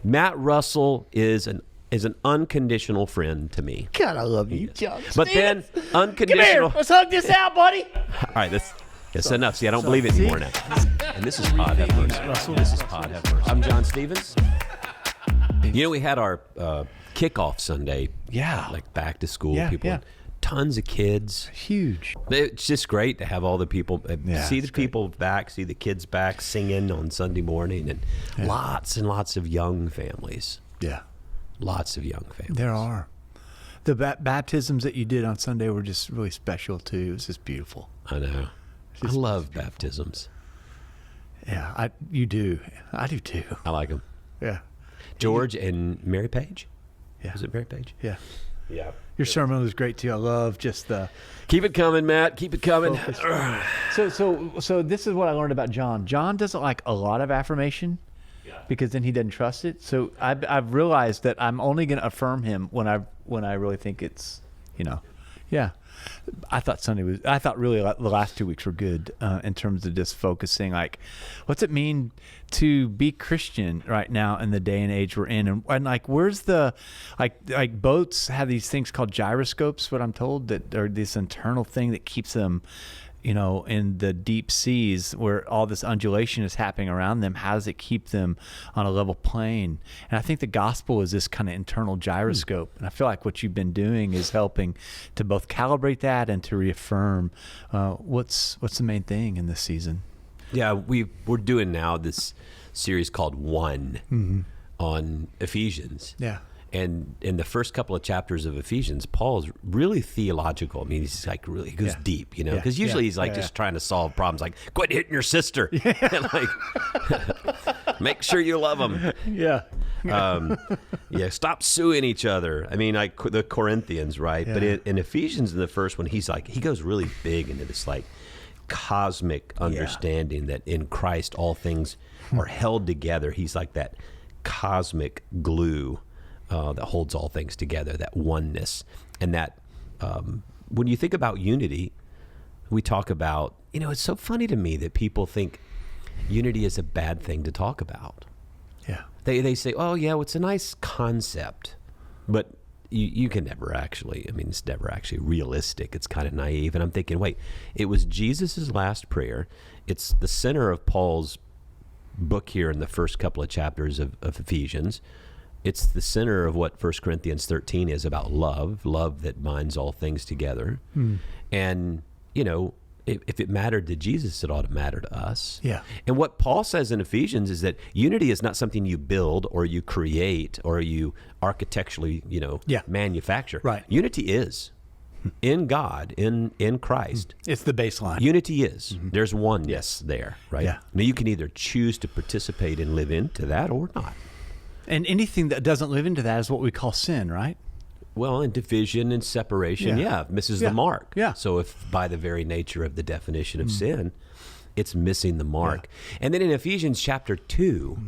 Matt Russell is an unconditional friend to me. God, I love you, John. But Stevens. then unconditional. Come here. Let's hug this out, buddy. All right, that's enough. See, I don't believe it anymore now. And this is Pod Adversaries. This is Pod Adversaries. I'm John Stevens. You know, we had our kickoff Sunday. Yeah. Like back to school people. Yeah. Tons of kids. Huge. It's just great to have all the people, see the people back, see the kids back singing on Sunday morning, and lots of young families. Yeah. Lots of young families. There are. The baptisms that you did on Sunday were just really special, too. It was just beautiful. I know. I love baptisms. Yeah, you do. I do, too. I like them. Yeah. George and Mary Page? Yeah. Was it Mary Page? Yeah. Yeah. Your sermon was great, too. I love just the... Keep it coming, Matt. Keep it coming. So this is what I learned about John. John doesn't like a lot of affirmation because then he doesn't trust it. So I've realized that I'm only going to affirm him when I really think it's, yeah. I thought really the last 2 weeks were good in terms of just focusing, like, what's it mean to be Christian right now in the day and age we're in, and like, where's the like boats have these things called gyroscopes, what I'm told, that are this internal thing that keeps them, in the deep seas where all this undulation is happening around them. How does it keep them on a level plane? And I think the gospel is this kind of internal gyroscope. And I feel like what you've been doing is helping to both calibrate that and to reaffirm what's the main thing in this season. Yeah, we're doing now this series called One on Ephesians. Yeah. And in the first couple of chapters of Ephesians, Paul's really theological. I mean, he's like he goes deep, because usually he's like just trying to solve problems, like quit hitting your sister, and like make sure you love them. Yeah. Stop suing each other. I mean, like the Corinthians, right? Yeah. But in Ephesians, in the first one, he goes really big into this like cosmic understanding that in Christ all things are held together. He's like that cosmic glue that holds all things together, that oneness. And that when you think about unity, we talk about, it's so funny to me that people think unity is a bad thing to talk about. Yeah. They say, oh, yeah, well, it's a nice concept, but you can never actually, it's never actually realistic. It's kind of naive. And I'm thinking, wait, it was Jesus's last prayer. It's the center of Paul's book here in the first couple of chapters of Ephesians. It's the center of what 1 Corinthians 13 is about love that binds all things together. And, if it mattered to Jesus, it ought to matter to us. Yeah. And what Paul says in Ephesians is that unity is not something you build or you create or you architecturally, manufacture. Right. Unity is in God, in Christ. It's the baseline. Unity is. There's oneness there, right? Yeah. Now, you can either choose to participate and live into that or not. And anything that doesn't live into that is what we call sin, right? Well, and division and separation, misses the mark. Yeah. So if by the very nature of the definition of sin, it's missing the mark. And then in Ephesians chapter 2,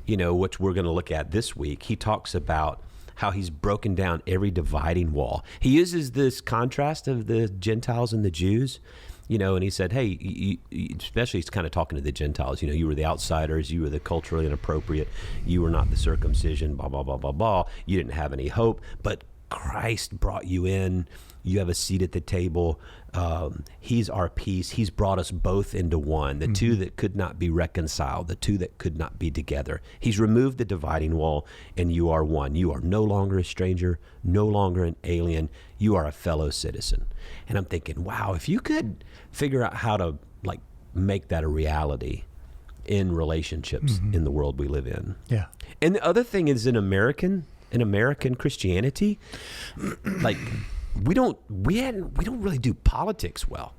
which we're going to look at this week, he talks about how he's broken down every dividing wall. He uses this contrast of the Gentiles and the Jews. And he said, hey, especially he's kind of talking to the Gentiles, you were the outsiders, you were the culturally inappropriate, you were not the circumcision, blah, blah, blah, blah, blah. You didn't have any hope, but Christ brought you in. You have a seat at the table. He's our peace. He's brought us both into one, the two that could not be reconciled, the two that could not be together. He's removed the dividing wall, and you are one. You are no longer a stranger, no longer an alien. You are a fellow citizen. And I'm thinking, wow, if you could figure out how to make that a reality in relationships in the world we live in. Yeah. And the other thing is in American Christianity, we don't really do politics well.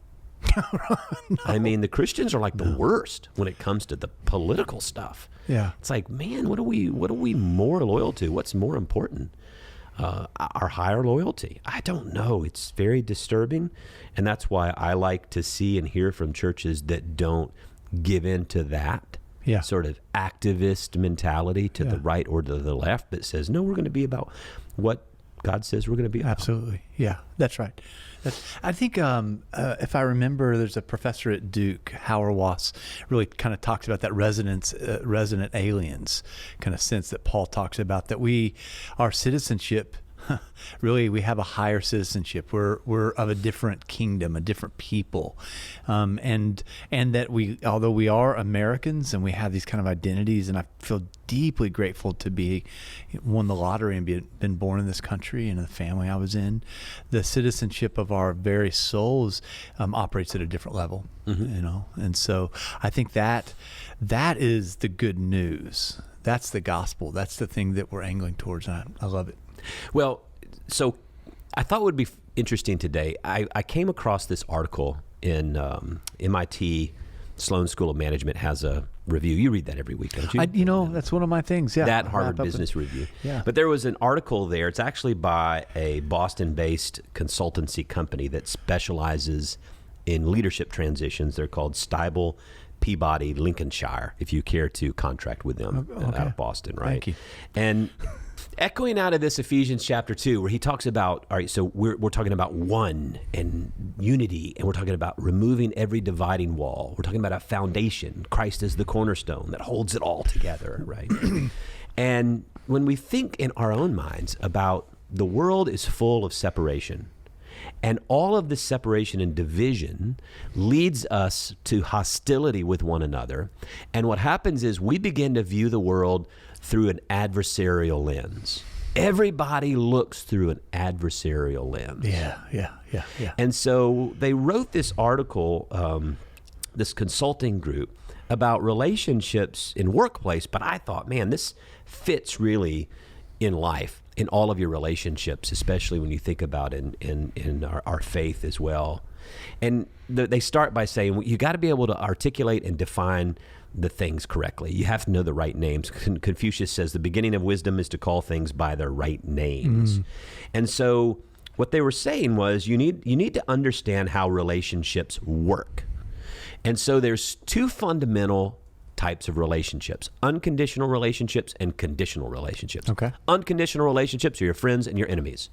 No. I mean, the Christians are like the worst when it comes to the political stuff. Yeah. It's like, man, what are we more loyal to? What's more important? Our higher loyalty? I don't know. It's very disturbing. And that's why I like to see and hear from churches that don't give in to that sort of activist mentality to the right or to the left, but says, no, we're going to be about what God says we're going to be about. Absolutely. Yeah, that's right. I think if I remember, there's a professor at Duke, Howard Wass, really kind of talks about that resident aliens kind of sense that Paul talks about, that our citizenship, really, we have a higher citizenship. We're of a different kingdom, a different people, and that although we are Americans and we have these kind of identities, and I feel deeply grateful to be won the lottery and been born in this country and the family I was in. The citizenship of our very souls operates at a different level, and so I think that is the good news. That's the gospel. That's the thing that we're angling towards. And I love it. Well, so I thought it would be interesting today. I came across this article in MIT. Sloan School of Management has a review. You read that every week, don't you? That's one of my things. Yeah, that Harvard Business Review. Yeah. But there was an article there. It's actually by a Boston-based consultancy company that specializes in leadership transitions. They're called Stiebel Peabody Lincolnshire, if you care to contract with them out of Boston, right? Thank you. And echoing out of this Ephesians chapter 2, where he talks about, all right, so we're talking about one and unity, and we're talking about removing every dividing wall. We're talking about a foundation. Christ is the cornerstone that holds it all together, right? And when we think in our own minds about the world is full of separation, and all of this separation and division leads us to hostility with one another. And what happens is we begin to view the world through an adversarial lens. Everybody looks through an adversarial lens. Yeah. And so they wrote this article, this consulting group, about relationships in workplace. But I thought, man, this fits really in life, in all of your relationships, especially when you think about in our faith as well. And they start by saying, you got to be able to articulate and define the things correctly. You have to know the right names. Confucius says the beginning of wisdom is to call things by their right names. And so what they were saying was you need to understand how relationships work. And so there's two fundamental types of relationships: unconditional relationships and conditional relationships. Okay. Unconditional relationships are your friends and your enemies.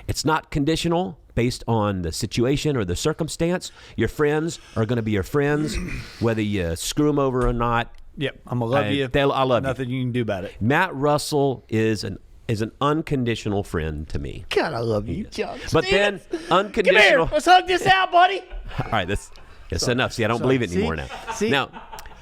It's not conditional based on the situation or the circumstance. Your friends are going to be your friends, whether you screw them over or not. Yep, I'm gonna love you. I love you. Nothing you can do about it. Matt Russell is an unconditional friend to me. God, I love you, John. But then unconditional. Come here, let's hug this out, buddy. All right, that's enough. See, I don't believe it anymore now. See? Now,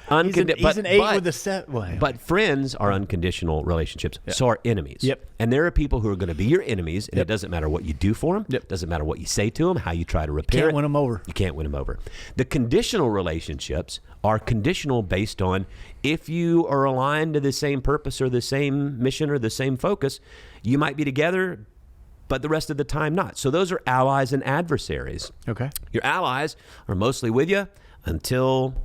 He's an 8 with a set. Well, but friends are unconditional relationships. Yep. So are enemies. Yep. And there are people who are going to be your enemies, and Yep. it doesn't matter what you do for them. Yep. Doesn't matter what you say to them, how you try to repair can't it. win them over. You can't win them over. The conditional relationships are conditional based on if you are aligned to the same purpose or the same mission or the same focus, you might be together, but the rest of the time not. So those are allies and adversaries. Okay. Your allies are mostly with you until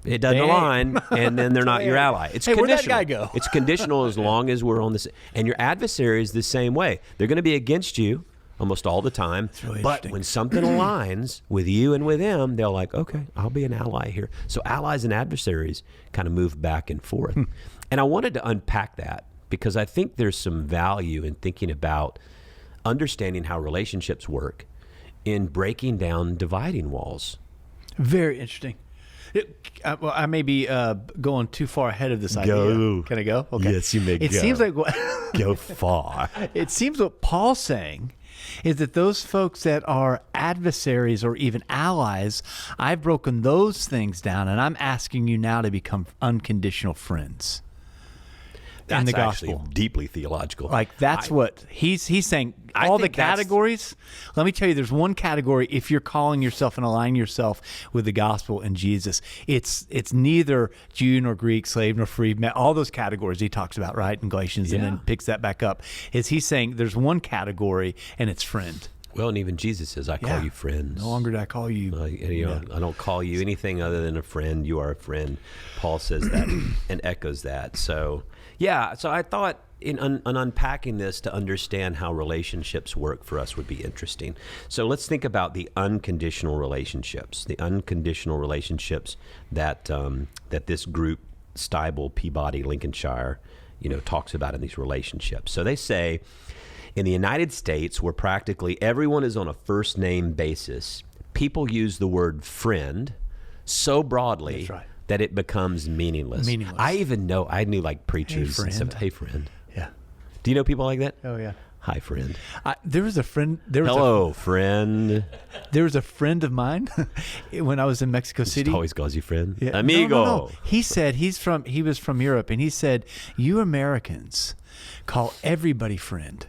it doesn't Dang. align, and then they're not your ally. It's Hey, where'd conditional. that guy go? It's conditional as long as we're on this. And your adversary is the same way. They're going to be against you almost all the time. really But interesting. when something aligns with you and with them, they're like, okay, I'll be an ally here. So allies and adversaries kind of move back and forth. And I wanted to unpack that because I think there's some value in thinking about understanding how relationships work in breaking down dividing walls. Very interesting. Well, I may be going too far ahead of this idea. Go. Can I go? Okay. Yes, you may It go. seems like Go far. It seems what Paul's saying is that those folks that are adversaries or even allies, I've broken those things down, and I'm asking you now to become unconditional friends. That's the actually gospel. Deeply theological. Like that's what he's saying. I All the think that's- categories. Let me tell you, there's one category. If you're calling yourself and aligning yourself with the gospel and Jesus, it's neither Jew nor Greek, slave nor free. All those categories he talks about, right, in Galatians, and Yeah. then picks that back up. Is he's saying there's one category, and it's friend. Well, and even Jesus says, I call Yeah. you friends. No longer do I call you. I don't call you anything other than a friend. You are a friend. Paul says that and echoes that. So, yeah. So I thought in unpacking this to understand how relationships work for us would be interesting. So let's think about the unconditional relationships. The unconditional relationships that that this group, Stiebel, Peabody, Lincolnshire, talks about in these relationships. So they say, In the United States, where practically everyone is on a first name basis, people use the word friend so broadly That's right. that it becomes meaningless. I knew like preachers and stuff. Hey, friend. Yeah. Do you know people like that? Oh, yeah. Hi, friend. There was a friend. Hello, friend. There was a friend of mine when I was in Mexico City. He always calls you friend. Yeah. Amigo. No. He said he was from Europe, and he said, you Americans call everybody friend.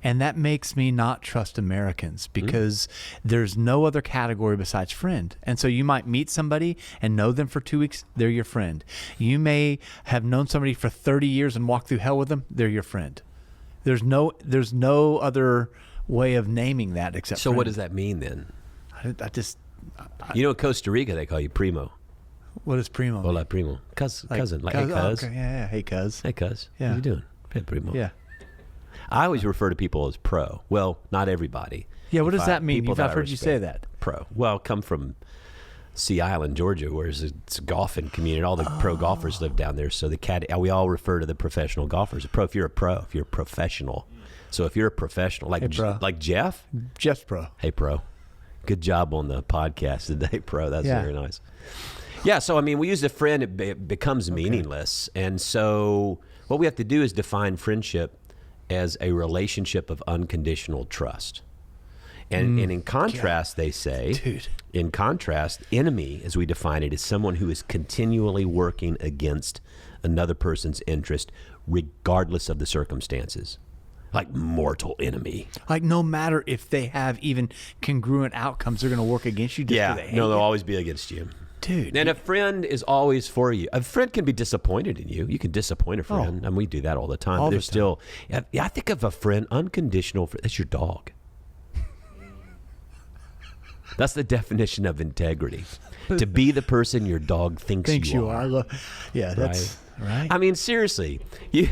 And that makes me not trust Americans because there's no other category besides friend. And so you might meet somebody and know them for 2 weeks, they're your friend. You may have known somebody for 30 years and walked through hell with them, they're your friend. There's no other way of naming that except So friend. what does that mean then? I In Costa Rica, they call you primo. what is primo? Hola, primo. Cousin. Hey, cuz. Okay. Yeah. Hey, cuz. Hey, cuz. Yeah. How you doing? Hey, primo. Yeah. I always refer to people as pro. Well, not everybody. Yeah. What does that mean? People that I've I heard you say respect. that. Pro. Well, come from Sea Island, Georgia, where it's a golfing community. All the pro golfers live down there. So we all refer to the professional golfers. A pro. If you're a professional. So if you're a professional, like like Jeff. Jeff's pro. Hey, pro. Good job on the podcast today, pro. That's Yeah. very nice. Yeah, so, I mean, we use the friend, it becomes meaningless. And so what we have to do is define friendship as a relationship of unconditional trust. And in contrast, they say, in contrast, enemy, as we define it, is someone who is continually working against another person's interest, regardless of the circumstances. Like mortal enemy. Like no matter if they have even congruent outcomes, they're going to work against you. Just 'cause they hate they'll you. always be against you. Dude. And a friend is always for you. A friend can be disappointed in you. You can disappoint a friend. And we do that all the time. All But the there's still, I think of a friend, unconditional. That's your dog. That's the definition of integrity. To be the person your dog thinks you are. Yeah, that's right. I mean, seriously, you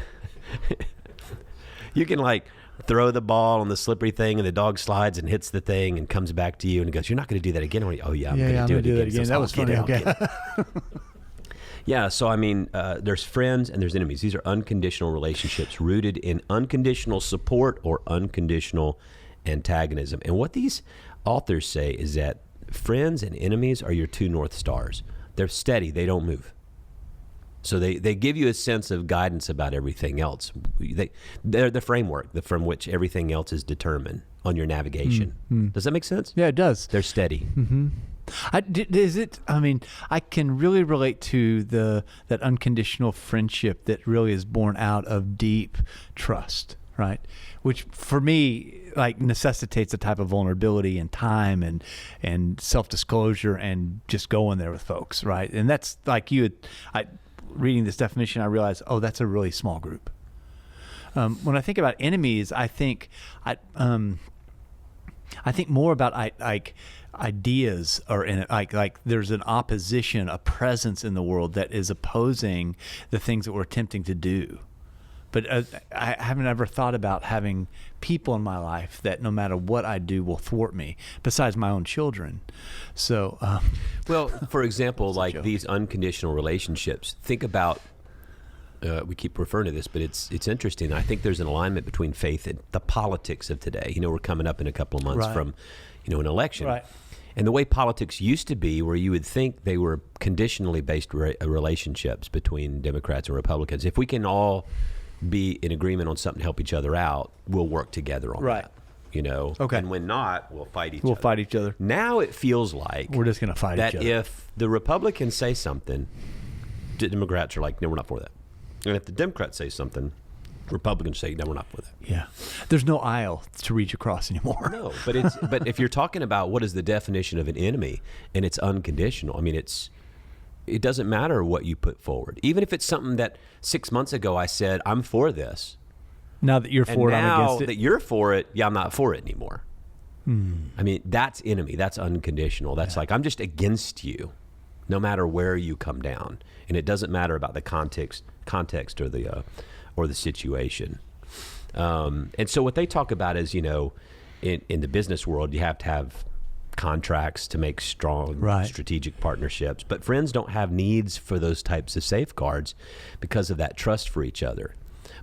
can like throw the ball on the slippery thing and the dog slides and hits the thing and comes back to you and goes, "You're not going to do that again." I'm going to do it again. That was funny. Okay. Yeah, so I mean, there's friends and there's enemies. These are unconditional relationships rooted in unconditional support or unconditional antagonism. And what these authors say is that friends and enemies are your two North Stars. They're steady. They don't move. So they give you a sense of guidance about everything else. They're the framework from which everything else is determined on your navigation. Does that make sense? Yeah, it does. They're steady. I can really relate to that unconditional friendship that really is born out of deep trust, right? Which for me, like, necessitates a type of vulnerability and time and self-disclosure and just going there with folks, right? And that's like reading this definition, I realized, that's a really small group. When I think about enemies, I think more about ideas are in it. Like there's an opposition, a presence in the world that is opposing the things that we're attempting to do. But I haven't ever thought about having people in my life that no matter what I do will thwart me, besides my own children. So, well, for example, like these unconditional relationships, think about, we keep referring to this, but it's interesting. I think there's an alignment between faith and the politics of today. We're coming up in a couple of months from, an election. Right. And the way politics used to be, where you would think they were conditionally based relationships between Democrats and Republicans. If we can all be in agreement on something to help each other out, we'll work together on that. Okay. And when not, we'll fight each other. We'll fight each other. Now it feels like we're just going to fight each other. That if the Republicans say something, the Democrats are like, no, we're not for that. And if the Democrats say something, Republicans say, no, we're not for that. Yeah. There's no aisle to reach across anymore. No, but if you're talking about what is the definition of an enemy and it's unconditional, I mean, it doesn't matter what you put forward. Even if it's something that 6 months ago I said, I'm for this. Now that you're for it, I'm against it. Now that you're for it, I'm not for it anymore. I mean, that's enemy. That's unconditional. That's like, I'm just against you, no matter where you come down. And it doesn't matter about the context or the situation. And so what they talk about is, in the business world, you have to have contracts to make strong strategic partnerships, but friends don't have needs for those types of safeguards because of that trust for each other.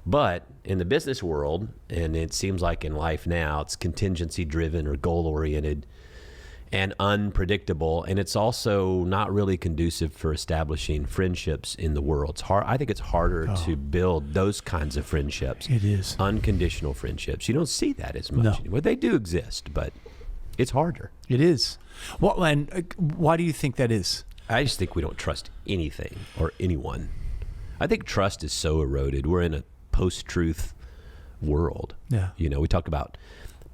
But in the business world, and it seems like in life now, it's contingency driven or goal oriented and unpredictable, and it's also not really conducive for establishing friendships in the world. It's hard. I think it's harder to build those kinds of friendships. It is. Unconditional friendships. You don't see that as much anymore. They do exist, but it's harder. It is. Well, and why do you think that is? I just think we don't trust anything or anyone. I think trust is so eroded. We're in a post-truth world. Yeah. You know, we talk about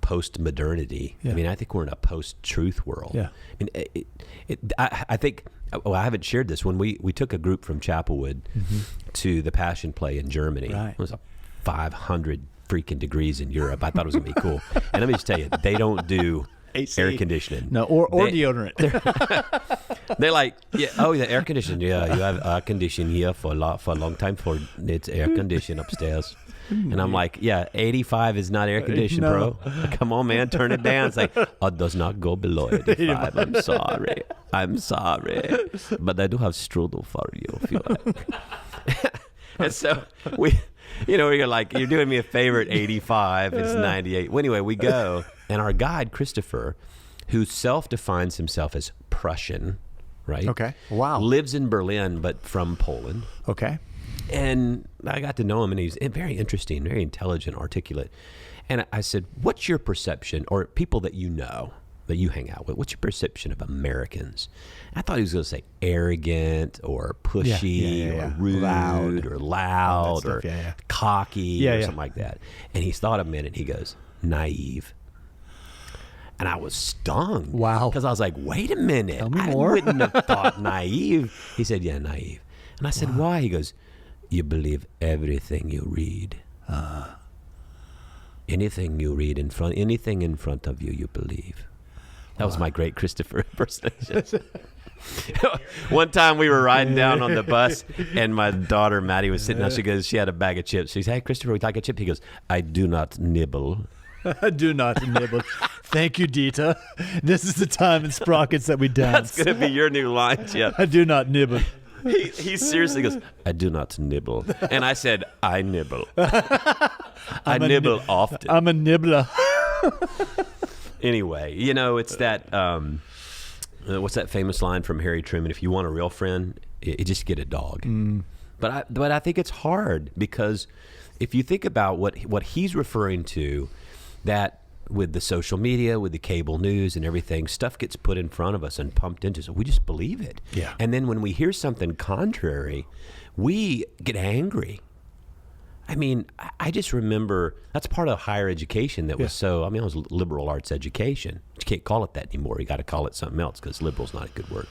post-modernity. Yeah. I mean, I think we're in a post-truth world. Yeah. I mean, I think, well, I haven't shared this. When we took a group from Chapelwood to the Passion Play in Germany, it was 500 freaking degrees in Europe. I thought it was going to be cool. And let me just tell you, they don't do AC. Air conditioning. No, or deodorant. They're like, yeah, oh, the air conditioning. Yeah, you have air conditioning here for a long time. For it's air conditioning upstairs. And I'm like, yeah, 85 is not air conditioned, bro. Come on, man, turn it down. It's like, oh, it does not go below 85. I'm sorry. But I do have strudel for you if you like. And so you're like, you're doing me a favor at 85. It's 98. Well, anyway, we go. And our guide, Christopher, who self-defines himself as Prussian, right? Okay. Wow. Lives in Berlin, but from Poland. Okay. And I got to know him, and he's very interesting, very intelligent, articulate. And I said, what's your perception, or people that you know, that you hang out with, what's your perception of Americans? And I thought he was going to say arrogant or pushy or rude or loud or cocky or something like that. And he thought a minute, he goes, naive. And I was stung. Wow. Because I was like, wait a minute. Tell me more. I wouldn't have thought naive. He said, yeah, naive. And I said, why? He goes, you believe everything you read. Anything you read anything in front of you, you believe. That was my great Christopher impersonation. One time we were riding down on the bus, and my daughter Maddie was sitting down. She goes, she had a bag of chips. She said, hey, Christopher, we like a chip? He goes, I do not nibble. I do not nibble. Thank you, Dita. This is the time in Sprockets that we dance. That's going to be your new line, Chip. I do not nibble. He seriously goes, I do not nibble. And I said, I nibble. I nibble often. I'm a nibbler. Anyway, it's that, what's that famous line from Harry Truman? If you want a real friend, you just get a dog. But I think it's hard, because if you think about what he's referring to, that with the social media, with the cable news and everything, stuff gets put in front of us and pumped into us. So we just believe it. Yeah. And then when we hear something contrary, we get angry. I mean, I just remember that's part of higher education that was I was liberal arts education. You can't call it that anymore. You got to call it something else, because liberal's not a good word.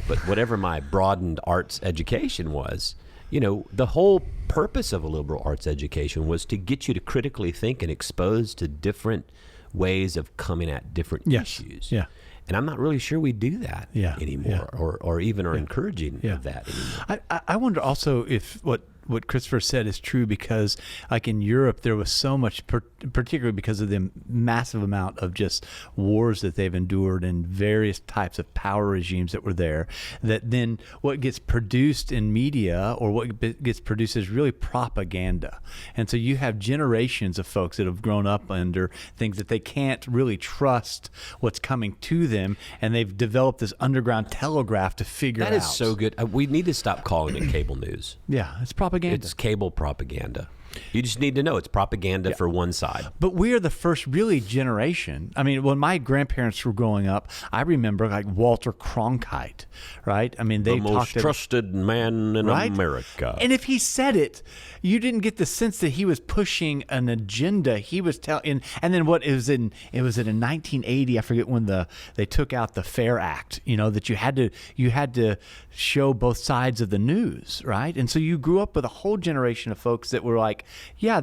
But whatever my broadened arts education was, the whole purpose of a liberal arts education was to get you to critically think and expose to different ways of coming at different issues. Yeah. And I'm not really sure we do that anymore, or even are encouraging of that anymore. I wonder also if what Christopher said is true, because like in Europe, there was so much, particularly because of the massive amount of just wars that they've endured and various types of power regimes that were there, that then what gets produced in media or what gets produced is really propaganda. And so you have generations of folks that have grown up under things that they can't really trust what's coming to them, and they've developed this underground telegraph to figure out. That is so good. We need to stop calling it cable news. Yeah, it's propaganda. It's cable propaganda. You just need to know it's propaganda for one side. But we are the first really generation. I mean, when my grandparents were growing up, I remember like Walter Cronkite, right? I mean, they the most trusted man in America. And if he said it, you didn't get the sense that he was pushing an agenda. He was telling, and then it was in 1980. I forget when they took out the Fair Act. That you had to show both sides of the news, right? And so you grew up with a whole generation of folks that were like, yeah,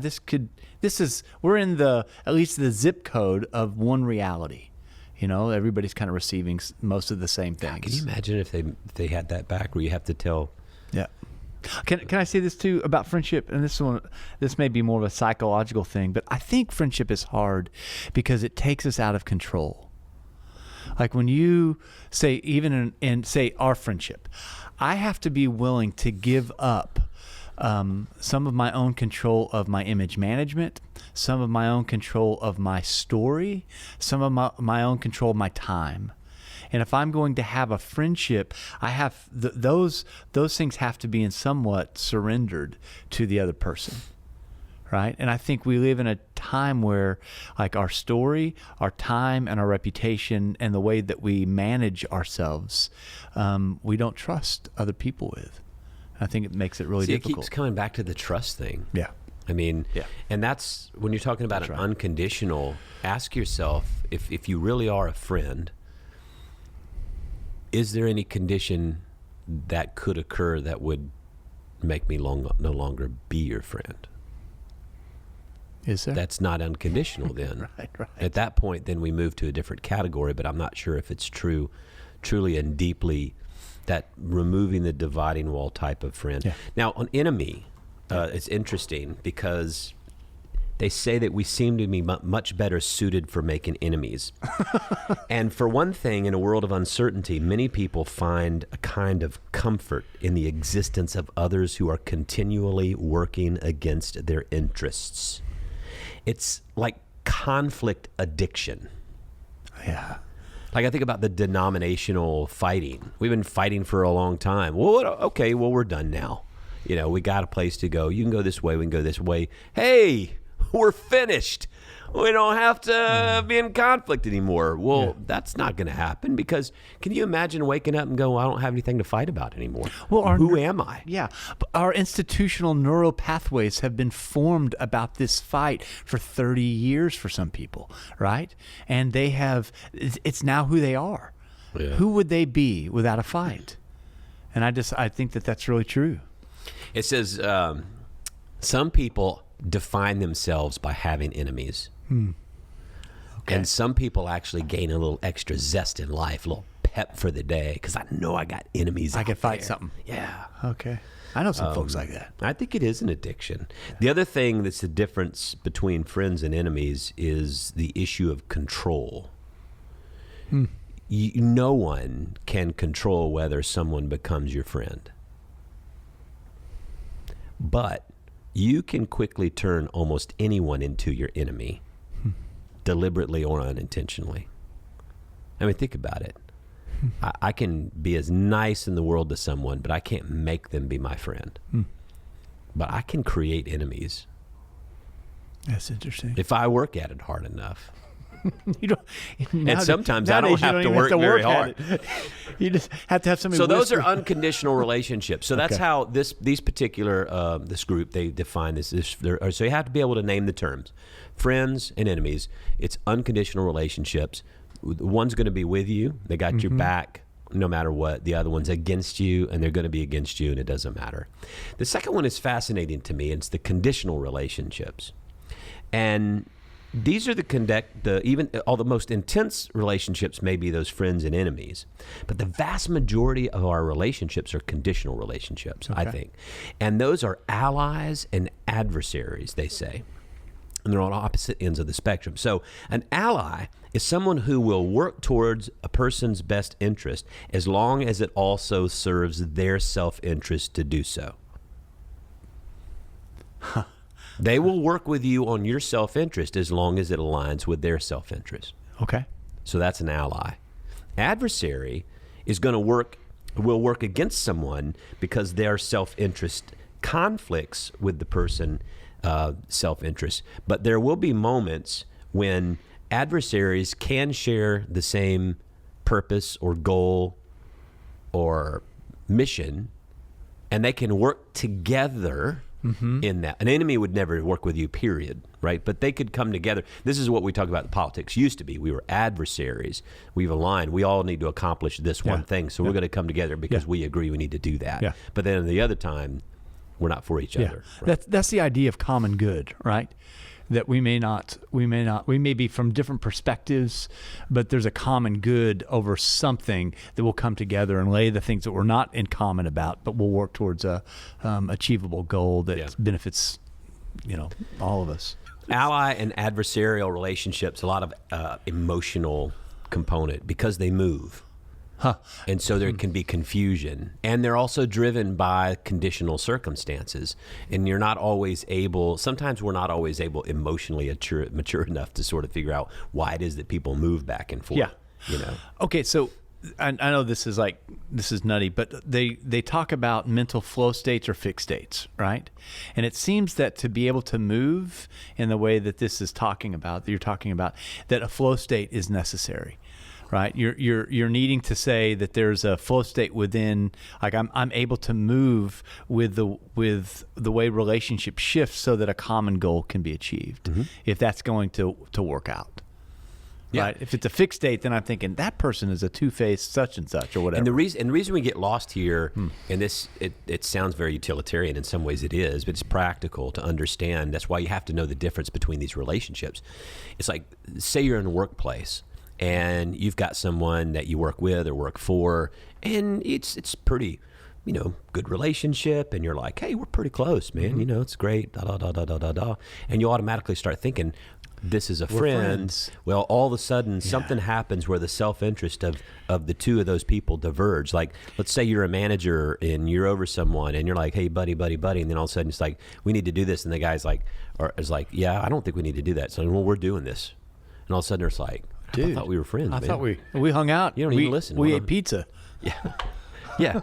we're in at least the zip code of one reality. Everybody's kind of receiving most of the same things. Can you imagine if they had that back, where you have to tell? Yeah. Can I say this too about friendship? And this may be more of a psychological thing, but I think friendship is hard because it takes us out of control. Like when you say, even in say our friendship, I have to be willing to give up some of my own control of my image management, some of my own control of my story, some of my own control of my time. And if I'm going to have a friendship, I have those things have to be in somewhat surrendered to the other person, right? And I think we live in a time where, like, our story, our time, and our reputation, and the way that we manage ourselves, we don't trust other people with. I think it makes it really difficult. It keeps coming back to the trust thing. Yeah. I mean, and that's when you're talking about unconditional. Ask yourself, if you really are a friend, is there any condition that could occur that would make me no longer be your friend? Is there? That's not unconditional then. Right. At that point, then we move to a different category, but I'm not sure if it's truly and deeply that removing the dividing wall type of friend. Yeah. Now, on enemy, it's interesting because they say that we seem to be much better suited for making enemies. And for one thing, in a world of uncertainty, many people find a kind of comfort in the existence of others who are continually working against their interests. It's like conflict addiction. Yeah. Like, I think about the denominational fighting. We've been fighting for a long time. Well, okay, we're done now. We got a place to go. You can go this way. We can go this way. Hey, we're finished. We don't have to be in conflict anymore. Well, that's not going to happen, because can you imagine waking up and going, I don't have anything to fight about anymore? Well, who am I? Yeah. But our institutional neural pathways have been formed about this fight for 30 years for some people, right? And it's now who they are. Yeah. Who would they be without a fight? And I think that that's really true. It says some people define themselves by having enemies. Okay. And some people actually gain a little extra zest in life, a little pep for the day, because I know I got enemies I out can fight there. something. Yeah. Okay. I know some folks like that. I think it is an addiction. Yeah. The other thing that's the difference between friends and enemies is the issue of control. No one can control whether someone becomes your friend. But you can quickly turn almost anyone into your enemy, deliberately or unintentionally. I mean, think about it. I can be as nice in the world to someone, but I can't make them be my friend. But I can create enemies. That's interesting. If I work at it hard enough. And sometimes I don't have to work very hard. You just have to have somebody. So those are unconditional relationships. So that's how these particular this group, they define this. So you have to be able to name the terms: friends and enemies. It's unconditional relationships. One's going to be with you; they got your back no matter what. The other one's against you, and they're going to be against you, and it doesn't matter. The second one is fascinating to me. It's the conditional relationships, and these are all the most intense relationships may be those friends and enemies, but the vast majority of our relationships are conditional relationships, I think. And those are allies and adversaries, they say. And they're on opposite ends of the spectrum. So an ally is someone who will work towards a person's best interest as long as it also serves their self-interest to do so. They will work with you on your self-interest as long as it aligns with their self-interest. Okay. So that's an ally. Adversary will work against someone because their self-interest conflicts with the person's self-interest. But there will be moments when adversaries can share the same purpose or goal or mission, and they can work together in that. An enemy would never work with you, period, right? But they could come together. This is what we talk about in politics used to be. We were adversaries. We've aligned. We all need to accomplish this one thing, so we're going to come together because we agree we need to do that. Yeah. But then the other time, we're not for each other. Right? That's the idea of common good, right? That we may be from different perspectives, but there's a common good over something that will come together and lay the things that we're not in common about, but we'll work towards a achievable goal that benefits, all of us. Ally and adversarial relationships, a lot of emotional component because they move. And so there can be confusion. And they're also driven by conditional circumstances. And you're not always able, sometimes we're not always able emotionally mature enough to sort of figure out why it is that people move back and forth. Yeah. You know? Okay, so I know this is nutty, but they talk about mental flow states or fixed states, right? And it seems that to be able to move in the way that this is talking about, that you're talking about, that a flow state is necessary, right? You're needing to say that there's a flow state within, like I'm able to move with the way relationship shifts so that a common goal can be achieved, if that's going to work out. Yeah. Right. If it's a fixed state, then I'm thinking that person is a two-faced such and such or whatever. And the reason we get lost here, and this it sounds very utilitarian in some ways it is, but it's practical to understand. That's why you have to know the difference between these relationships. It's like, say you're in a workplace and you've got someone that you work with or work for, and it's pretty, good relationship, and you're like, hey, we're pretty close, man. It's great. Da da da da da da da, and you automatically start thinking, this is a friend. Well, all of a sudden something happens where the self-interest of the two of those people diverge. Like, let's say you're a manager and you're over someone and you're like, hey, buddy, and then all of a sudden it's like, we need to do this. And the guy's like, yeah, I don't think we need to do that. So, well, we're doing this. And all of a sudden it's like, I thought we were friends, man. I thought we hung out. You don't even listen. We ate pizza. Yeah. Yeah.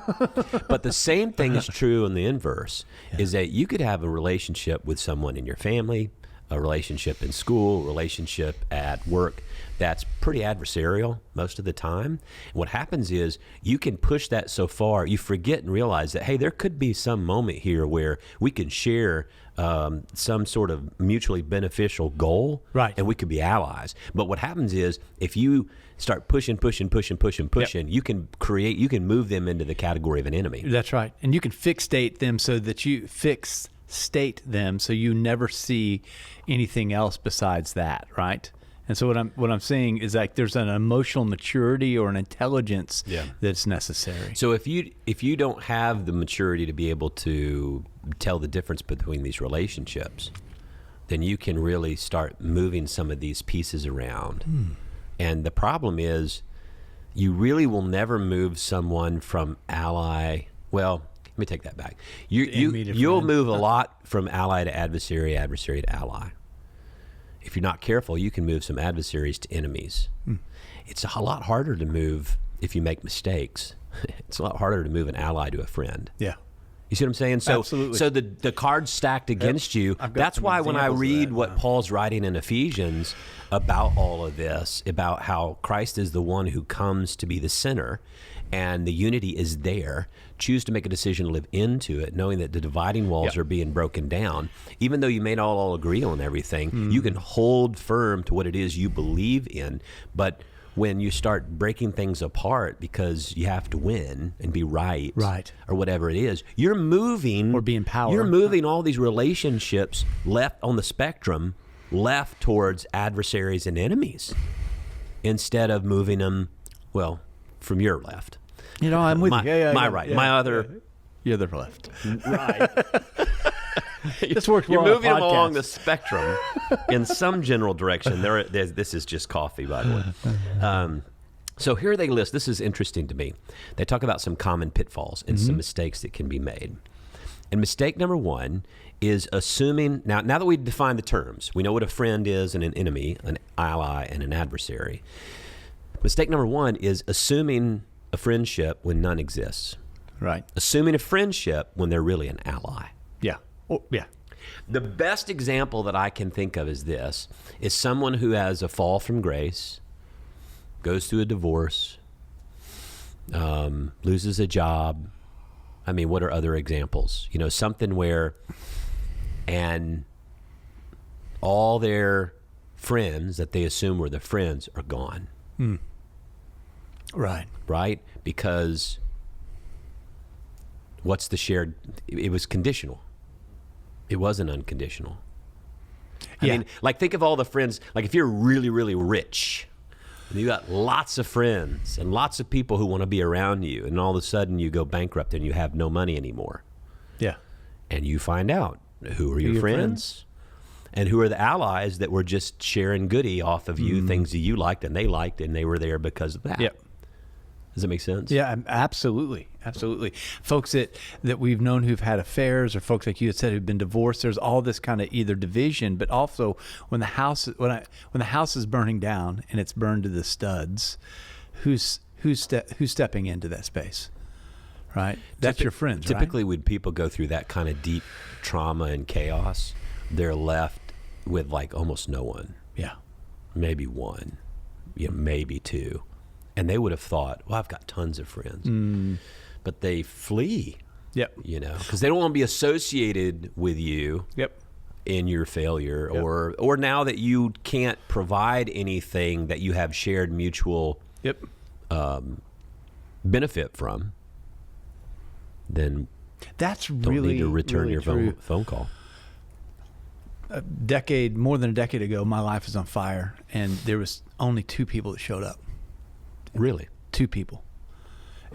But the same thing is true in the inverse, is that you could have a relationship with someone in your family, a relationship in school, a relationship at work that's pretty adversarial most of the time. And what happens is you can push that so far, you forget and realize that, hey, there could be some moment here where we can share some sort of mutually beneficial goal, right? And we could be allies. But what happens is if you start pushing, you can move them into the category of an enemy. That's right. And you can fixate them so that you state them so you never see anything else besides that, right? And so what I'm saying is, like, there's an emotional maturity or an intelligence that's necessary. So if you don't have the maturity to be able to tell the difference between these relationships, then you can really start moving some of these pieces around. And the problem is, you really will never move someone from ally. Well, let me take that back. You'll move a lot from ally to adversary to ally. If you're not careful, you can move some adversaries to enemies. It's a lot harder to move if you make mistakes. It's a lot harder to move an ally to a friend. Yeah. You see what I'm saying? So, Absolutely. So the cards stacked against you. That's why when I read what Paul's writing in Ephesians about all of this, about how Christ is the one who comes to be the center, and the unity is there, choose to make a decision to live into it, knowing that the dividing walls are being broken down. Even though you may not all agree on everything, you can hold firm to what it is you believe in. But when you start breaking things apart because you have to win and be right, or whatever it is, you're moving, or be in power. You're moving all these relationships left on the spectrum, left towards adversaries and enemies, instead of moving them, well, from your left. I'm with you. My right. My other. Your other left. Right. This works well. You're moving them along the spectrum in some general direction. This is just coffee, by the way. So here they list, this is interesting to me. They talk about some common pitfalls and some mistakes that can be made. And mistake number one is assuming, now that we've defined the terms, we know what a friend is and an enemy, an ally and an adversary. Mistake number one is assuming a friendship when none exists. Right. Assuming a friendship when they're really an ally. Yeah. Oh, yeah. The best example that I can think of is this, is someone who has a fall from grace, goes through a divorce, loses a job. I mean, what are other examples? Something where, and all their friends that they assume were the friends are gone. Right? Because what's the shared, it was conditional. It wasn't unconditional. I mean, like, think of all the friends, like if you're really, really rich, and you got lots of friends and lots of people who want to be around you, and all of a sudden you go bankrupt and you have no money anymore. Yeah. And you find out who are your friends and who are the allies that were just sharing goodie off of you, things that you liked and they were there because of that. Yep. Does that make sense? Yeah, absolutely. Absolutely. Folks that we've known who've had affairs, or folks like you had said who've been divorced, there's all this kind of either division, but also when the house is burning down and it's burned to the studs, who's stepping into that space? Right? That's your friends, Typically, when people go through that kind of deep trauma and chaos, they're left with like almost no one. Yeah. Maybe one, maybe two. And they would have thought, well, I've got tons of friends. But they flee, because they don't want to be associated with you in your failure, or now that you can't provide anything that you have shared mutual benefit from, then that's don't really need to return really your phone call. More than a decade ago, my life was on fire, and there was only 2 people that showed up. Really? 2 people.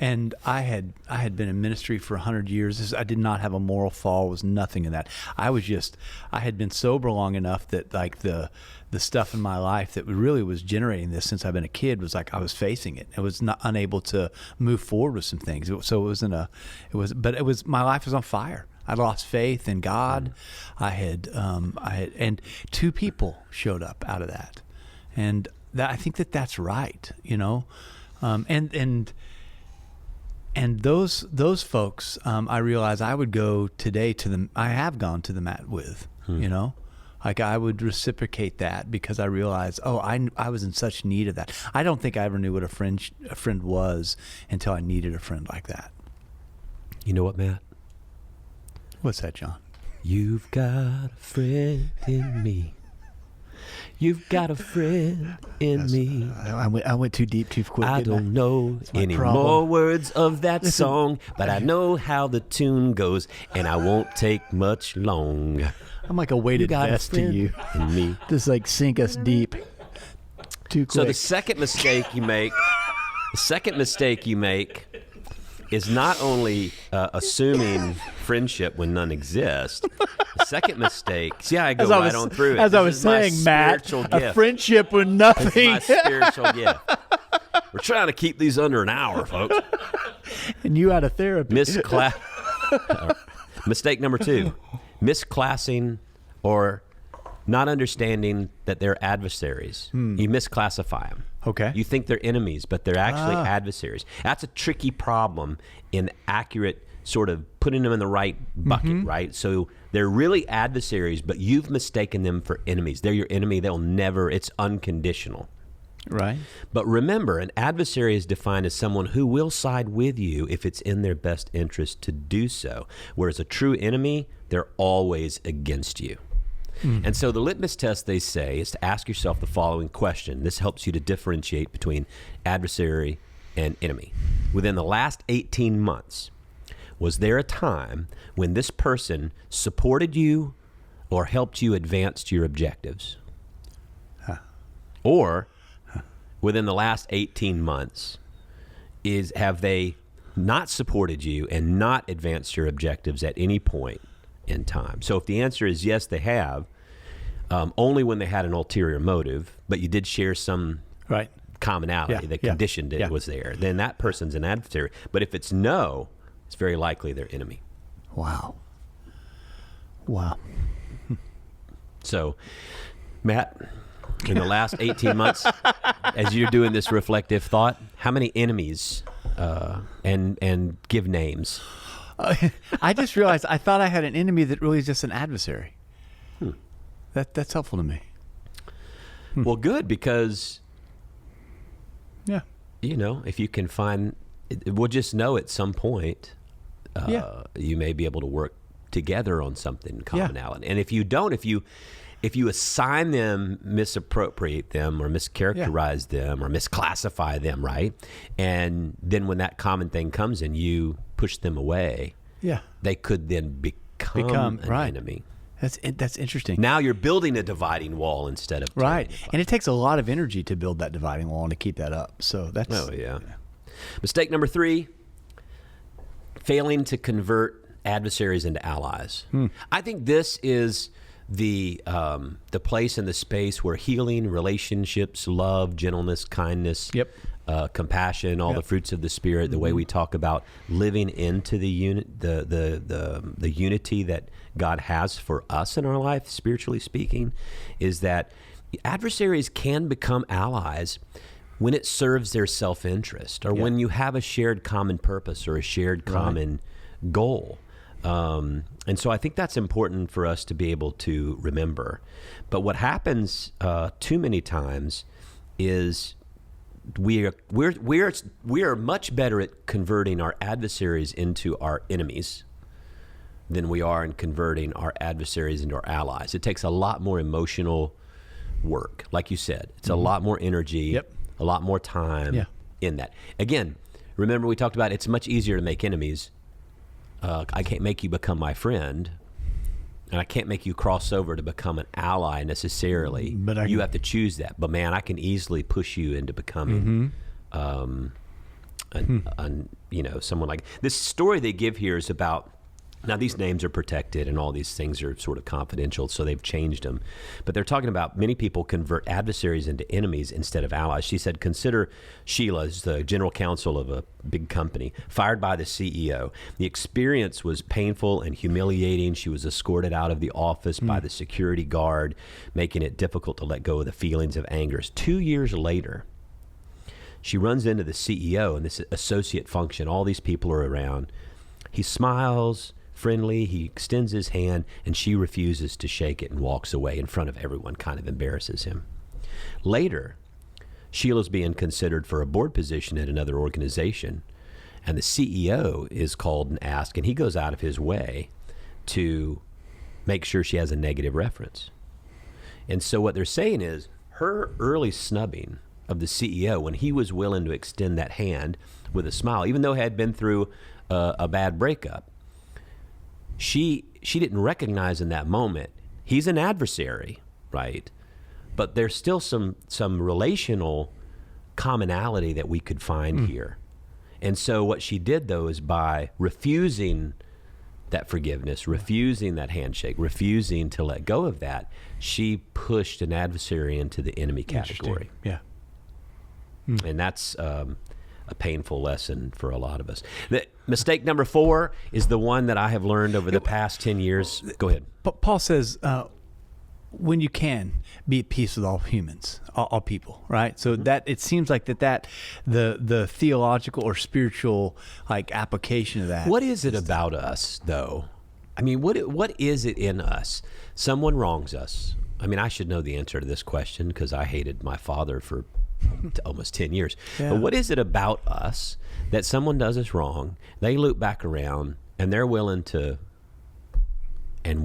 And I had been in ministry for 100 years. I did not have a moral fall, was nothing in that. I had been sober long enough that like the stuff in my life that really was generating this since I've been a kid was like I was facing it. I was not unable to move forward with some things. My life was on fire. I lost faith in God. And 2 people showed up out of that. And I think that's right, and those folks, I realize I would go today I have gone to the mat with, like I would reciprocate that because I realized, I was in such need of that. I don't think I ever knew what a friend was until I needed a friend like that. You know what, Matt? What's that, John? You've got a friend in me. You've got a friend in me. I went too deep too quick. I don't know any more words of that song, but I know how the tune goes, and I won't take much long. I'm like a weighted vest to you. In me. Just like sink us deep. Too quick. So the second mistake you make is not only assuming friendship when none exists. The second mistake, I go right on through it. As I was saying, Matt, a friendship with nothing. This is my spiritual gift. We're trying to keep these under an hour, folks. And you out of therapy. Mistake number 2, misclassing or not understanding that they're adversaries. You misclassify them. Okay. You think they're enemies, but they're actually adversaries. That's a tricky problem in accurate sort of putting them in the right bucket, right? So they're really adversaries, but you've mistaken them for enemies. They're your enemy. It's unconditional. Right. But remember, an adversary is defined as someone who will side with you if it's in their best interest to do so. Whereas a true enemy, they're always against you. And so the litmus test, they say, is to ask yourself the following question. This helps you to differentiate between adversary and enemy. Within the last 18 months, was there a time when this person supported you or helped you advance your objectives? Or within the last 18 months, have they not supported you and not advanced your objectives at any point in time? So if the answer is yes, they have, only when they had an ulterior motive, but you did share some commonality, the condition that was there, then that person's an adversary. But if it's no, it's very likely they're enemy. Wow. So, Matt, in the last 18 months, as you're doing this reflective thought, how many enemies, and give names? I just realized I thought I had an enemy that really is just an adversary. That's helpful to me. Well, good, because if you can find, we'll just know at some point you may be able to work together on something commonality. And if you don't, if you assign them, misappropriate them, or mischaracterize them, or misclassify them, right? And then when that common thing comes in, you push them away. They could then become an enemy. That's interesting. Now you're building a dividing wall instead of and it takes a lot of energy to build that dividing wall and to keep that up. So that's Mistake number 3: failing to convert adversaries into allies. I think this is the place and the space where healing, relationships, love, gentleness, kindness compassion, all the fruits of the Spirit, the way we talk about living into the unity that God has for us in our life, spiritually speaking, is that adversaries can become allies when it serves their self-interest, or when you have a shared common purpose or a shared common goal. And so I think that's important for us to be able to remember. But what happens too many times is we are much better at converting our adversaries into our enemies than we are in converting our adversaries into our allies. It takes a lot more emotional work, like you said. It's a lot more energy, a lot more time in that. Again, remember we talked about it's much easier to make enemies. I can't make you become my friend, and I can't make you cross over to become an ally necessarily. But you have to choose that. But man, I can easily push you into becoming, someone like this. Story they give here is about. Now, these names are protected and all these things are sort of confidential, so they've changed them. But they're talking about many people convert adversaries into enemies instead of allies. She said, consider Sheila, is the general counsel of a big company, fired by the CEO. The experience was painful and humiliating. She was escorted out of the office by the security guard, making it difficult to let go of the feelings of anger. 2 years later, she runs into the CEO and this associate function. All these people are around. He smiles, friendly, he extends his hand, and she refuses to shake it and walks away in front of everyone, kind of embarrasses him. Later, Sheila's being considered for a board position at another organization, and the CEO is called and asked, and he goes out of his way to make sure she has a negative reference. And so what they're saying is her early snubbing of the CEO, when he was willing to extend that hand with a smile, even though he had been through a bad breakup, she didn't recognize in that moment he's an adversary, right? But there's still some relational commonality that we could find here. And so what she did, though, is by refusing that forgiveness, refusing that handshake, refusing to let go of that, she pushed an adversary into the enemy category. Yeah. And that's a painful lesson for a lot of us. Mistake number 4 is the one that I have learned over the past 10 years. Go ahead. Paul says, when you can, be at peace with all humans, all people, right? So that it seems like that the theological or spiritual like application of that. What is it about us, though? I mean, what is it in us? Someone wrongs us. I mean, I should know the answer to this question because I hated my father for almost 10 years. Yeah. But what is it about us that someone does us wrong, they loop back around, and they're willing to, and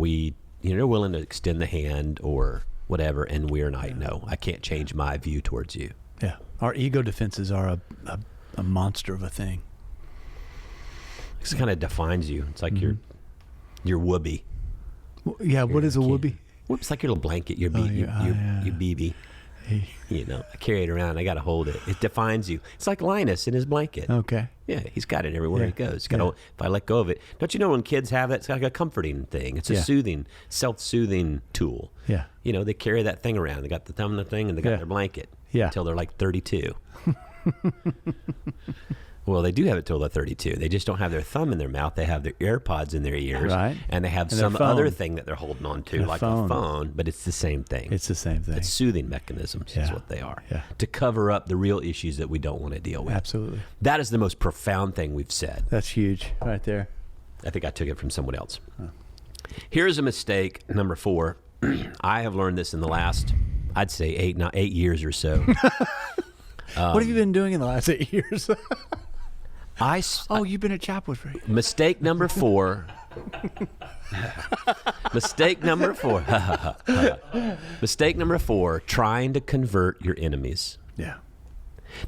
they're willing to extend the hand or whatever, and we're not, no, I can't change my view towards you. Yeah. Our ego defenses are a monster of a thing. It kind of defines you. It's like your whoopee. Yeah, what is a whoopee? It's like your little blanket, your BB. You know, I carry it around. I got to hold it. It defines you. It's like Linus in his blanket. Okay. Yeah, he's got it everywhere he goes. If I let go of it, don't you know when kids have that? It's like a comforting thing. It's a soothing, self-soothing tool. Yeah. You know, they carry that thing around. They got the thumb in the thing, and they got their blanket. Yeah. Until they're like 32. Well, they do have it till they're 32. They just don't have their thumb in their mouth. They have their AirPods in their ears. Right. And they have some other thing that they're holding on to, like a phone, but it's the same thing. It's the same thing. It's soothing mechanisms is what they are. Yeah. To cover up the real issues that we don't want to deal with. Absolutely. That is the most profound thing we've said. That's huge right there. I think I took it from someone else. Here's a mistake, number 4. I have learned this in the last, I'd say 8 years or so. What have you been doing in the last 8 years? You've been at Chapwood for Mistake number 4. Mistake number 4. Mistake number 4, trying to convert your enemies. Yeah.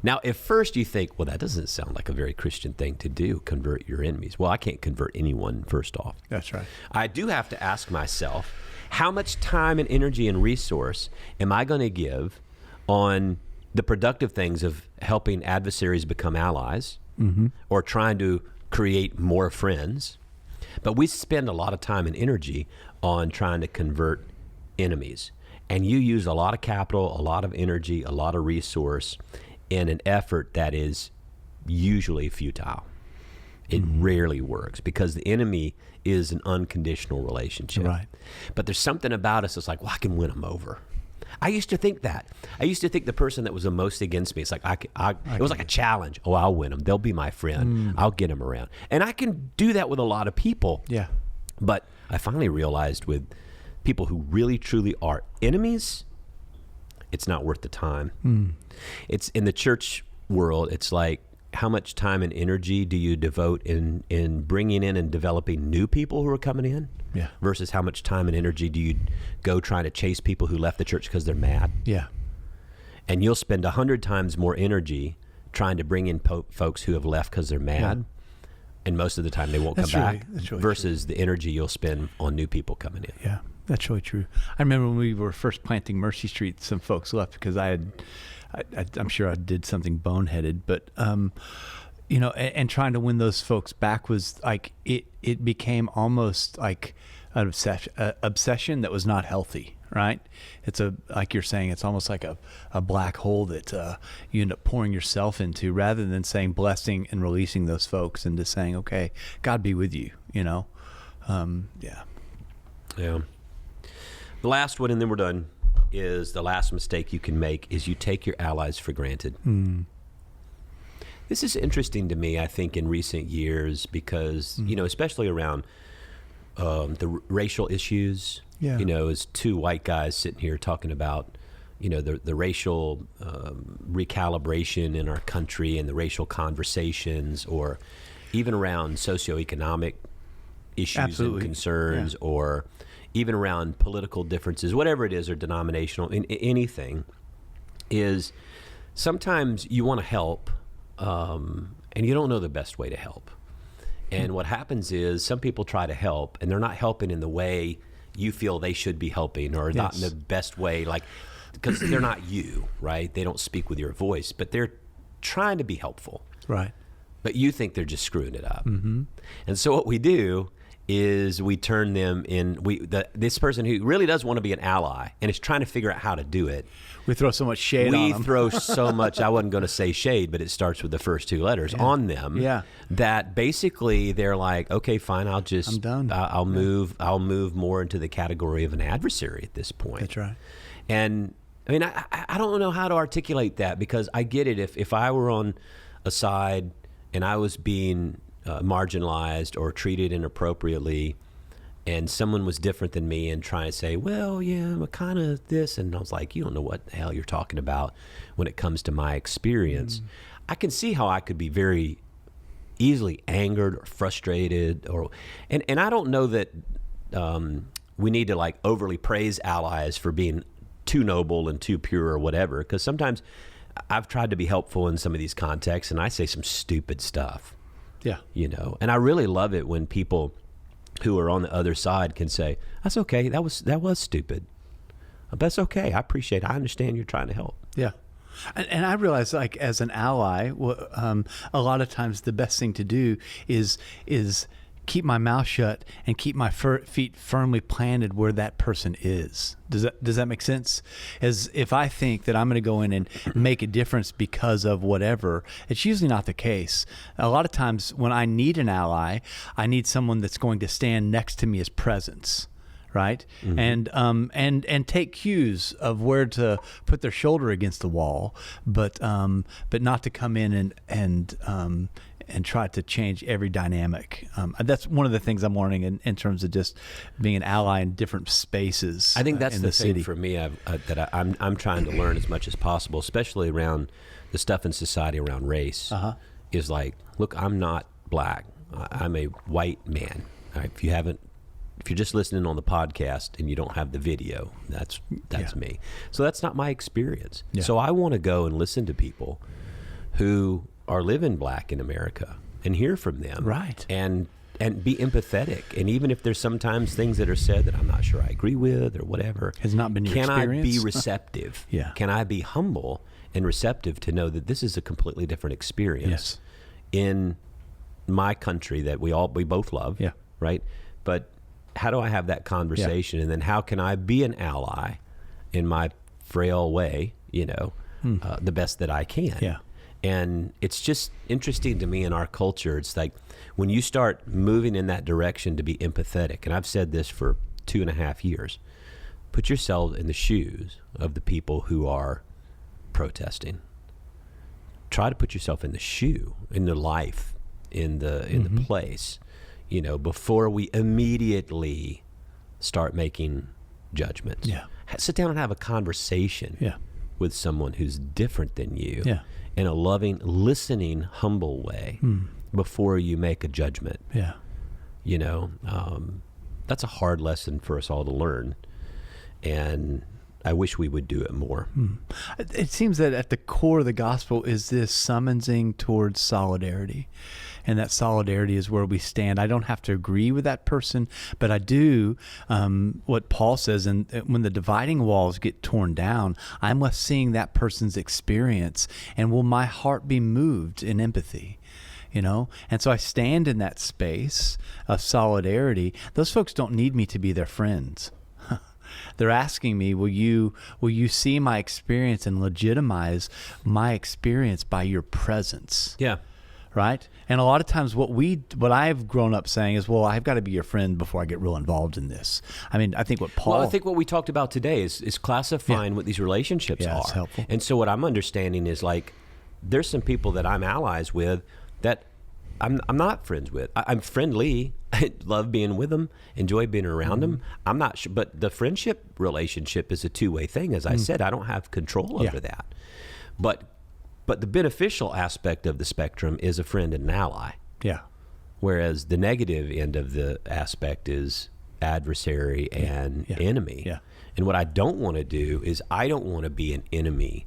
Now, at first you think, well, that doesn't sound like a very Christian thing to do, convert your enemies. Well, I can't convert anyone, first off. That's right. I do have to ask myself, how much time and energy and resource am I going to give on the productive things of helping adversaries become allies? Or trying to create more friends. But we spend a lot of time and energy on trying to convert enemies. And you use a lot of capital, a lot of energy, a lot of resource in an effort that is usually futile. It rarely works because the enemy is an unconditional relationship. Right. But there's something about us that's like, well, I can win them over. I used to think that. I used to think the person that was the most against me, it's like, it was like a challenge. Oh, I'll win them. They'll be my friend. I'll get them around. And I can do that with a lot of people. Yeah. But I finally realized with people who really, truly are enemies, it's not worth the time. It's in the church world, it's like, how much time and energy do you devote in bringing in and developing new people who are coming in? Yeah. Versus how much time and energy do you go trying to chase people who left the church because they're mad? Yeah. And you'll spend 100 times more energy trying to bring in folks who have left because they're mad. And most of the time they won't come back. That's really versus the energy you'll spend on new people coming in. Yeah, that's really true. I remember when we were first planting Mercy Street, some folks left because I'm sure I did something boneheaded, but and trying to win those folks back was like it became almost like an obsession that was not healthy, right? It's like you're saying, it's almost like a black hole that you end up pouring yourself into, rather than saying blessing and releasing those folks into saying, okay, God be with you, Yeah. The last one, and then we're done, is the last mistake you can make is you take your allies for granted. This is interesting to me, I think, in recent years because, especially around the racial issues, as two white guys sitting here talking about, the racial recalibration in our country and the racial conversations, or even around socioeconomic issues and concerns, or even around political differences, whatever it is, or denominational, anything, is sometimes you want to help, and you don't know the best way to help. And what happens is some people try to help, and they're not helping in the way you feel they should be helping, or not in the best way, because they're not you, right? They don't speak with your voice, but they're trying to be helpful. Right. But you think they're just screwing it up. And so what we do is we turn them in, this person who really does want to be an ally and is trying to figure out how to do it. We throw so much shade on them. We throw so much, I wasn't going to say shade, but it starts with the first two letters on them. That basically they're like, okay, fine, I'm done. I'll move more into the category of an adversary at this point. That's right. And I mean, I don't know how to articulate that, because I get it. If I were on a side and I was being marginalized or treated inappropriately, and someone was different than me and trying to say, well, yeah, I'm kind of this, and I was like, you don't know what the hell you're talking about when it comes to my experience. I can see how I could be very easily angered or frustrated, and I don't know that we need to overly praise allies for being too noble and too pure or whatever, because sometimes I've tried to be helpful in some of these contexts and I say some stupid stuff. And I really love it when people who are on the other side can say, that's okay, that was stupid. But that's okay. I appreciate it. I understand you're trying to help. Yeah. And I realize, as an ally, a lot of times the best thing to do is keep my mouth shut and keep my feet firmly planted where that person is. Does that make sense? As if I think that I'm going to go in and make a difference because of whatever, it's usually not the case. A lot of times when I need an ally, I need someone that's going to stand next to me as presence. Right. And take cues of where to put their shoulder against the wall, but not to come in and try to change every dynamic. That's one of the things I'm learning in terms of just being an ally in different spaces. I think that's in the city. thing for me that I'm trying to learn as much as possible, especially around the stuff in society around race. Is like, look, I'm not black. I'm a white man. All right, if you're just listening on the podcast and you don't have the video, that's me. So that's not my experience. So I want to go and listen to people who are living black in America and hear from them. Right. And be empathetic. And even if there's sometimes things that are said that I'm not sure I agree with or whatever, has not been your experience. Can I be receptive? Can I be humble and receptive to know that this is a completely different experience in my country that we both love. Right. But how do I have that conversation? And then how can I be an ally in my frail way, the best that I can. Yeah. And it's just interesting to me in our culture. It's like when you start moving in that direction to be empathetic, and I've said this for 2.5 years, put yourself in the shoes of the people who are protesting. Try to put yourself in the shoe, in the life, in the place, before we immediately start making judgments. Yeah. Sit down and have a conversation with someone who's different than you in a loving, listening, humble way before you make a judgment. Yeah. That's a hard lesson for us all to learn. And I wish we would do it more. It seems that at the core of the gospel is this summoning towards solidarity. And that solidarity is where we stand. I don't have to agree with that person, but I do what Paul says. And when the dividing walls get torn down, I'm left seeing that person's experience. And will my heart be moved in empathy? And so I stand in that space of solidarity. Those folks don't need me to be their friends. They're asking me, will you see my experience and legitimize my experience by your presence? Yeah. Right? And a lot of times what I've grown up saying is, well, I've got to be your friend before I get real involved in this. I mean, I think what we talked about today is classifying what these relationships are. It's helpful. And so what I'm understanding is, like, there's some people that I'm allies with that I'm not friends with. I'm friendly. I love being with them, enjoy being around them. I'm not sure, but the friendship relationship is a two-way thing. As I said, I don't have control over that. But the beneficial aspect of the spectrum is a friend and an ally. Yeah. Whereas the negative end of the aspect is adversary and enemy. Yeah. And what I don't want to do is I don't want to be an enemy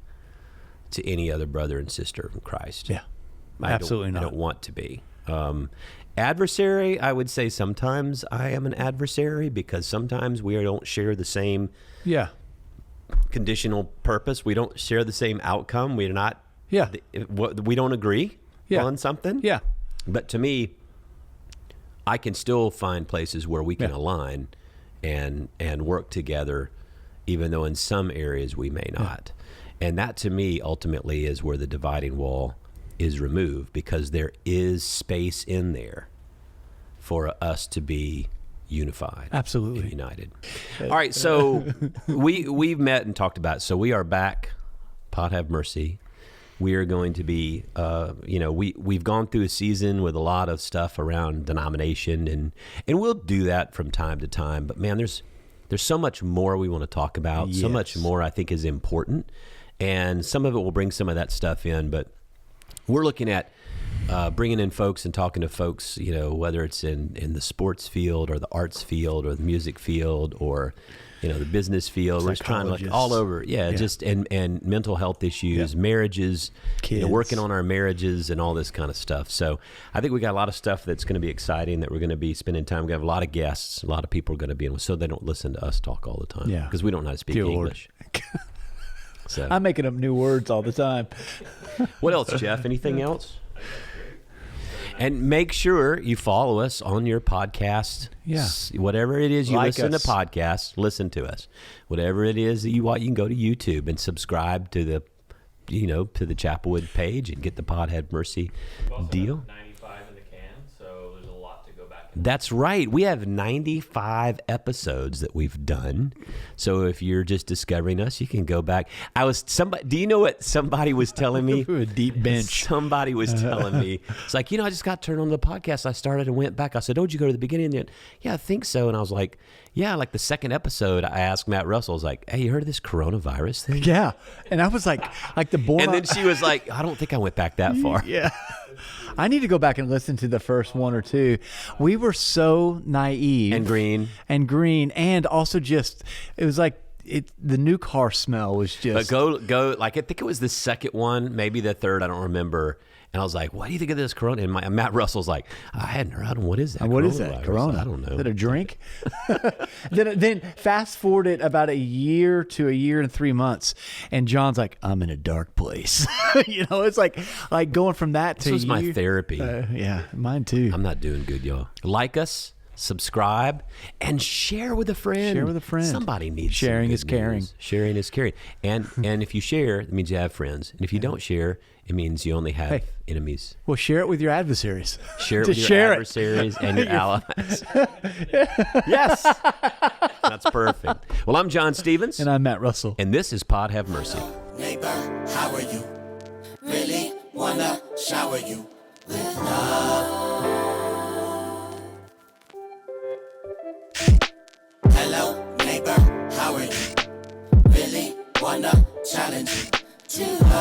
to any other brother and sister in Christ. Yeah. Absolutely not. I don't want to be. Adversary, I would say sometimes I am an adversary because sometimes we don't share the same conditional purpose. We don't share the same outcome. We're not. Yeah. We don't agree on something. Yeah. But to me, I can still find places where we can align and work together, even though in some areas we may not. And that to me ultimately is where the dividing wall is removed, because there is space in there for us to be unified. Absolutely. And united. All right, so we've met and talked about it. So we are back, Pod Have Mercy. We are going to be, we've gone through a season with a lot of stuff around denomination, and we'll do that from time to time. But man, there's so much more we want to talk about. Yes. So much more I think is important, and some of it will bring some of that stuff in. But we're looking at bringing in folks and talking to folks, whether it's in the sports field or the arts field or the music field or the business field. We're just trying to all over. Just and mental health issues, marriages, kids, working on our marriages and all this kind of stuff. So I think we got a lot of stuff that's going to be exciting that we're going to be spending time. We have a lot of guests. A lot of people are going to be in, so they don't listen to us talk all the time. Yeah. Because we don't know how to speak English. So I'm making up new words all the time. What else, Jeff? Anything else? And make sure you follow us on your podcast. Yeah. Whatever it is you listen to podcasts, listen to us. Whatever it is that you want, you can go to YouTube and subscribe to the Chapelwood page and get the Pod Have Mercy deal. 95 in the can, so there's a lot to go back. That's right. We have 95 episodes that we've done. So if you're just discovering us, you can go back. Do you know what somebody was telling me? A deep bench. Somebody was telling me. It's like, I just got turned on to the podcast. I started and went back. I said, did you go to the beginning? And yeah, I think so. And I was like, like the second episode, I asked Matt Russell, I was like, hey, you heard of this coronavirus thing? Yeah. And I was like the born. And then she was like, I don't think I went back that far. Yeah. I need to go back and listen to the first one or two. We were so naive and green, and also just it was like the new car smell was just. But go like I think it was the second one, maybe the third. I don't remember. And I was like, what do you think of this Corona? And Matt Russell's like, I hadn't heard. What is that? What is that? Corona? I don't know. Is it a drink? then fast forward it about a year to a year and 3 months. And John's like, I'm in a dark place. It's like going from that to this was my therapy. Yeah, mine too. I'm not doing good, y'all. Like us subscribe, and share with a friend. Share with a friend. Somebody needs some Sharing good is caring. news. Sharing is caring. And if you share, it means you have friends. And if you don't share, it means you only have enemies. Well, share it with your adversaries. Share it Just with share your it. adversaries and your allies. Yes. That's perfect. Well, I'm John Stevens. And I'm Matt Russell. And this is Pod Have Mercy. Neighbor, how are you? Really wanna shower you with love. Hello, neighbor, how are you? Really wanna challenge you to love.